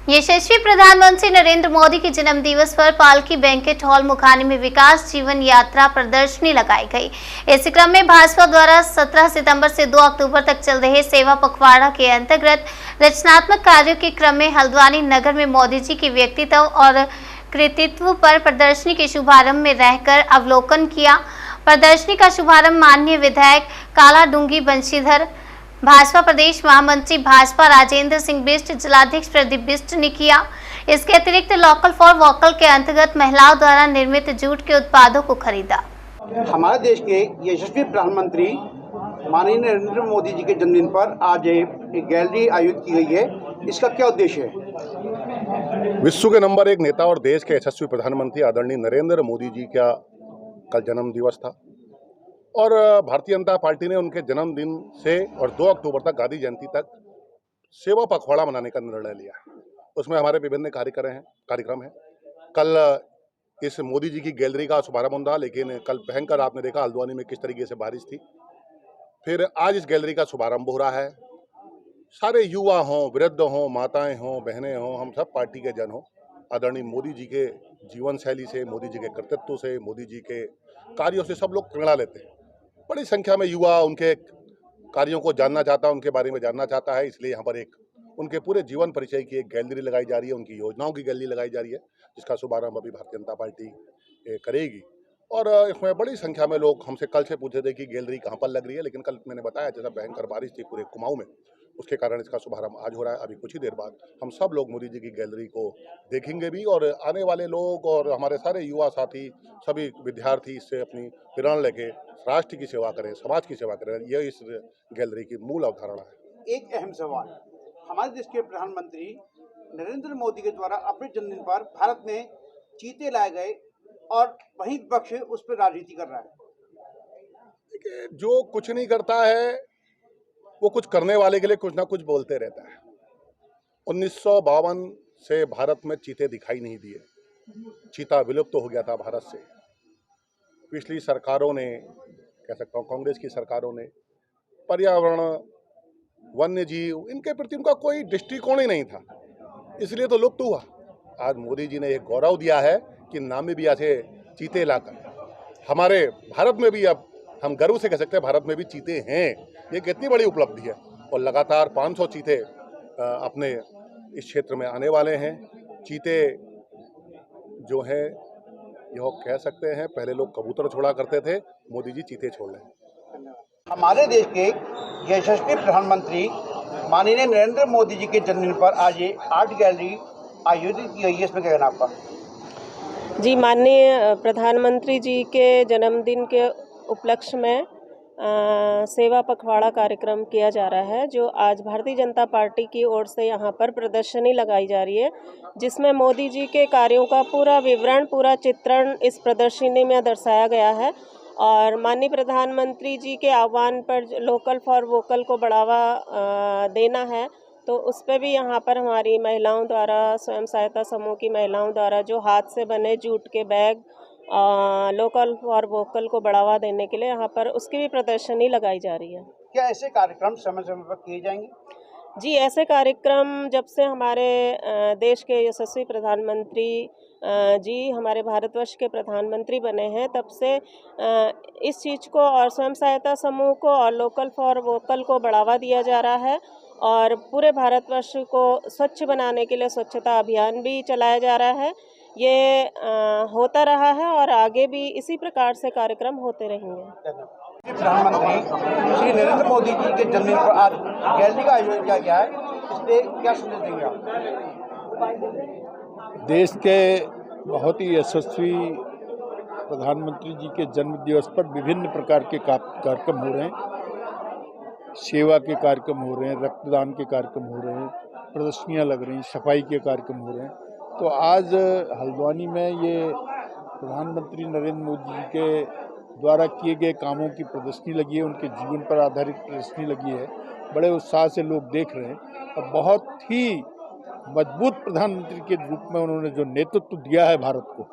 यशस्वी प्रधानमंत्री नरेंद्र मोदी के जन्म दिवस पर पालकी बैंकेट हॉल मुखानी में विकास जीवन यात्रा प्रदर्शनी लगाई गई। इस क्रम में भाजपा द्वारा 17 सितंबर से 2 अक्टूबर तक चल रहे सेवा पखवाड़ा के अंतर्गत रचनात्मक कार्यों के क्रम में हल्द्वानी नगर में मोदी जी के व्यक्तित्व और कृतित्व पर प्रदर्शनी के शुभारंभ में रहकर अवलोकन किया। प्रदर्शनी का शुभारंभ माननीय विधायक कालाडूंगी बंशीधर, भाजपा प्रदेश महामंत्री भाजपा राजेंद्र सिंह बिष्ट, जिलाध्यक्ष प्रदीप बिष्ट ने किया। इसके अतिरिक्त लोकल फॉर वोकल के अंतर्गत महिलाओं द्वारा निर्मित जूट के उत्पादों को खरीदा। हमारे देश के यशस्वी प्रधानमंत्री माननीय नरेंद्र मोदी जी के जन्मदिन पर आज एक गैलरी आयोजित की गई है। इसका क्या उद्देश्य है? विश्व के नंबर 1 नेता और देश के यशस्वी प्रधानमंत्री आदरणीय नरेंद्र मोदी जी का कल जन्म दिवस था और भारतीय जनता पार्टी ने उनके जन्मदिन से और 2 अक्टूबर तक गांधी जयंती तक सेवा पखवाड़ा मनाने का निर्णय लिया है। उसमें हमारे विभिन्न कार्यक्रम हैं। कल इस मोदी जी की गैलरी का शुभारंभ था, लेकिन कल भयंकर आपने देखा हल्द्वानी में किस तरीके से बारिश थी। फिर आज इस गैलरी का शुभारंभ हो रहा है। सारे युवा हों, वृद्ध हों, माताएं हों, बहनें हों, हम सब पार्टी के जन हों, आदरणीय मोदी जी के जीवन शैली से, मोदी जी के कर्तृत्व से, मोदी जी के कार्यों से सब लोग प्रेरणा लेते हैं। बड़ी संख्या में युवा उनके कार्यों को जानना चाहता है, उनके बारे में जानना चाहता है। इसलिए यहाँ पर एक उनके पूरे जीवन परिचय की एक गैलरी लगाई जा रही है, उनकी योजनाओं की गैलरी लगाई जा रही है, जिसका शुभारंभ अभी भारतीय जनता पार्टी करेगी। और इसमें बड़ी संख्या में लोग हमसे कल से पूछे थे कि गैलरी कहाँ पर लग रही है, लेकिन कल मैंने बताया जैसा भयंकर बारिश थी पूरे कुमाऊं में, उसके कारण इसका शुभारंभ आज हो रहा है। अभी कुछ ही देर बाद हम सब लोग मोदी जी की गैलरी को देखेंगे भी, और आने वाले लोग और हमारे सारे युवा साथी, सभी विद्यार्थी इससे अपनी प्रेरणा लेके राष्ट्र की सेवा करें, समाज की सेवा करें। यह इस गैलरी की मूल अवधारणा है। एक अहम सवाल, हमारे देश के प्रधानमंत्री नरेंद्र मोदी के द्वारा अपने जन्मदिन पर भारत में चीते लाए गए और वही पक्ष उस पर राजनीति कर रहा है। देखिए, जो कुछ नहीं करता है वो कुछ करने वाले के लिए कुछ ना कुछ बोलते रहता है। 1952 से भारत में चीते दिखाई नहीं दिए, चीता विलुप्त हो गया था भारत से। पिछली सरकारों ने, कह सकता हूँ कांग्रेस की सरकारों ने, पर्यावरण, वन्य जीव, इनके प्रति उनका कोई दृष्टिकोण ही नहीं था, इसलिए तो लुप्त हुआ। आज मोदी जी ने एक गौरव दिया है कि नामी भी ऐसे चीते लाकर हमारे भारत में भी, अब हम गर्व से कह सकते हैं भारत में भी चीते हैं। ये कितनी बड़ी उपलब्धि है। और लगातार 500 चीते अपने इस क्षेत्र में आने वाले हैं। चीते जो हैं, यह कह सकते हैं पहले लोग कबूतर छोड़ा करते थे, मोदी जी चीते छोड़ रहे हैं। हमारे देश के यशस्वी प्रधानमंत्री माननीय नरेंद्र मोदी जी के जन्मदिन पर आज ये आर्ट गैलरी आयोजित की गई है। इसमें क्या कहना आपका? जी, माननीय प्रधानमंत्री जी के जन्मदिन के उपलक्ष्य में सेवा पखवाड़ा कार्यक्रम किया जा रहा है, जो आज भारतीय जनता पार्टी की ओर से यहाँ पर प्रदर्शनी लगाई जा रही है, जिसमें मोदी जी के कार्यों का पूरा विवरण, पूरा चित्रण इस प्रदर्शनी में दर्शाया गया है। और माननीय प्रधानमंत्री जी के आह्वान पर लोकल फॉर वोकल को बढ़ावा देना है, तो उस पर भी यहाँ पर हमारी महिलाओं द्वारा, स्वयं सहायता समूह की महिलाओं द्वारा जो हाथ से बने जूट के बैग लोकल फॉर वोकल को बढ़ावा देने के लिए यहाँ पर उसकी भी प्रदर्शनी लगाई जा रही है। क्या ऐसे कार्यक्रम समय समय पर किए जाएंगे? जी, ऐसे कार्यक्रम जब से हमारे देश के यशस्वी प्रधानमंत्री जी हमारे भारतवर्ष के प्रधानमंत्री बने हैं, तब से इस चीज़ को और स्वयं सहायता समूह को और लोकल फॉर वोकल को बढ़ावा दिया जा रहा है। और पूरे भारतवर्ष को स्वच्छ बनाने के लिए स्वच्छता अभियान भी चलाया जा रहा है। ये होता रहा है और आगे भी इसी प्रकार से कार्यक्रम होते रहेंगे। प्रधानमंत्री श्री नरेंद्र मोदी जी के जन्मदिन पर आज गैलरी का आयोजन किया गया है, इसलिए क्या संदेश देंगे आप? देश के बहुत ही यशस्वी प्रधानमंत्री जी के जन्म दिवस पर विभिन्न प्रकार के कार्यक्रम हो रहे हैं। सेवा के कार्यक्रम हो रहे हैं, रक्तदान के कार्यक्रम हो रहे हैं, प्रदर्शनियाँ लग रही हैं, सफाई के कार्यक्रम हो रहे हैं। तो आज हल्द्वानी में ये प्रधानमंत्री नरेंद्र मोदी जी के द्वारा किए गए कामों की प्रदर्शनी लगी है, उनके जीवन पर आधारित प्रदर्शनी लगी है। बड़े उत्साह से लोग देख रहे हैं और बहुत ही मजबूत प्रधानमंत्री के रूप में उन्होंने जो नेतृत्व दिया है भारत को,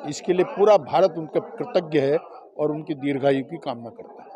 इसके लिए पूरा भारत उनका कृतज्ञ है और उनकी दीर्घायु की कामना करता है।